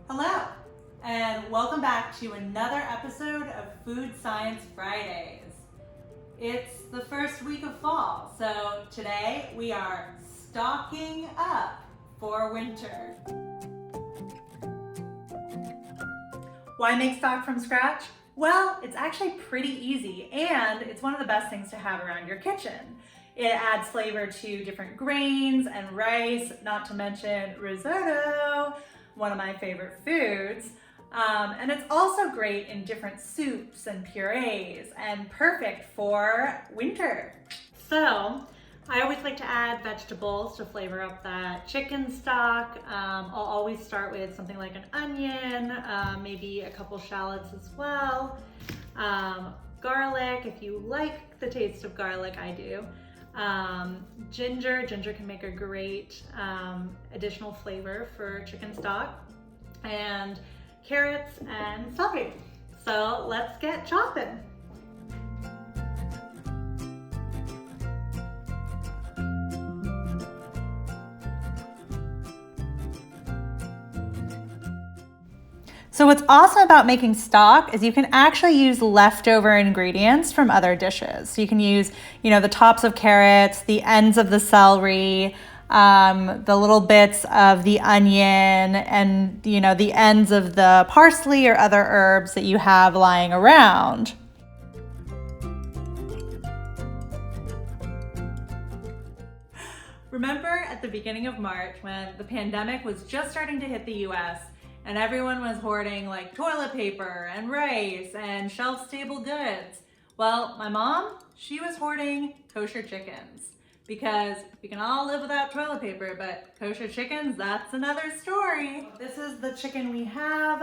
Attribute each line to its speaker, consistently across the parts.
Speaker 1: Hello, and welcome back to another episode of Food Science Fridays. It's the first week of fall, so today we are stocking up for winter. Why make stock from scratch? Well, it's actually pretty easy, and it's one of the best things to have around your kitchen. It adds flavor to different grains and rice, not to mention risotto, one of my favorite foods. And it's also great in different soups and purees and perfect for winter. So I always like to add vegetables to flavor up that chicken stock. I'll always start with something like an onion, maybe a couple shallots as well. Garlic, if you like the taste of garlic, I do. Ginger can make a great additional flavor for chicken stock, and carrots and celery. So let's get chopping. So what's awesome about making stock is you can actually use leftover ingredients from other dishes. So you can use, the tops of carrots, the ends of the celery, the little bits of the onion, and, the ends of the parsley or other herbs that you have lying around. Remember at the beginning of March when the pandemic was just starting to hit the US, and everyone was hoarding like toilet paper and rice and shelf-stable goods? Well, my mom, she was hoarding kosher chickens, because we can all live without toilet paper, but kosher chickens, that's another story. This is the chicken we have.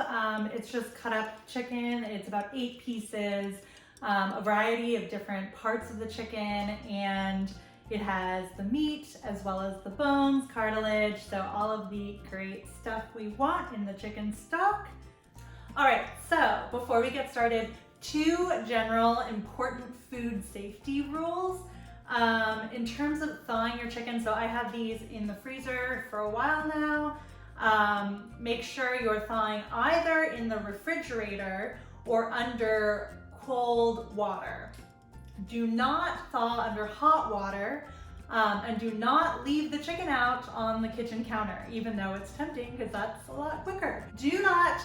Speaker 1: It's just cut up chicken. It's about 8 pieces, a variety of different parts of the chicken, and it has the meat as well as the bones, cartilage, so all of the great stuff we want in the chicken stock. All right, so before we get started, 2 general important food safety rules. In terms of thawing your chicken, so I have these in the freezer for a while now. Make sure you're thawing either in the refrigerator or under cold water. Do not thaw under hot water, and do not leave the chicken out on the kitchen counter, even though it's tempting because that's a lot quicker. Do not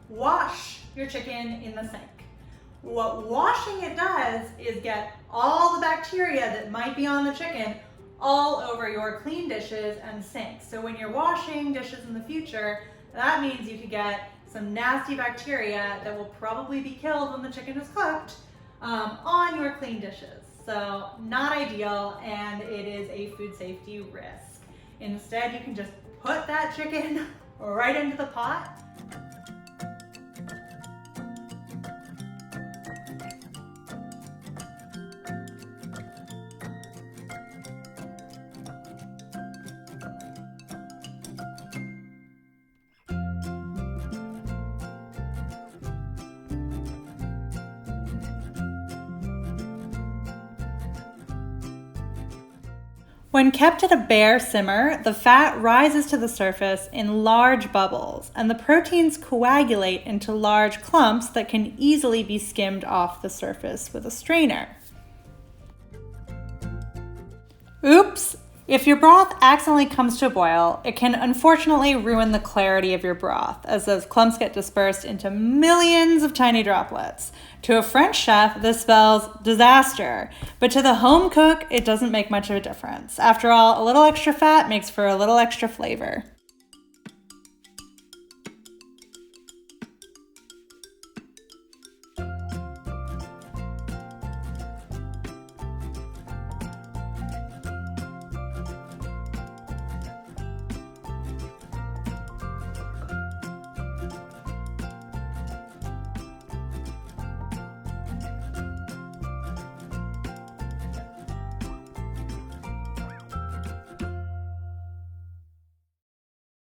Speaker 1: wash your chicken in the sink. What washing it does is get all the bacteria that might be on the chicken all over your clean dishes and sinks. So when you're washing dishes in the future, that means you could get some nasty bacteria that will probably be killed when the chicken is cooked on your clean dishes. So not ideal, and it is a food safety risk. Instead, you can just put that chicken right into the pot. When kept at a bare simmer, the fat rises to the surface in large bubbles, and the proteins coagulate into large clumps that can easily be skimmed off the surface with a strainer. Oops! If your broth accidentally comes to a boil, it can unfortunately ruin the clarity of your broth, as those clumps get dispersed into millions of tiny droplets. To a French chef, this spells disaster, but to the home cook, it doesn't make much of a difference. After all, a little extra fat makes for a little extra flavor.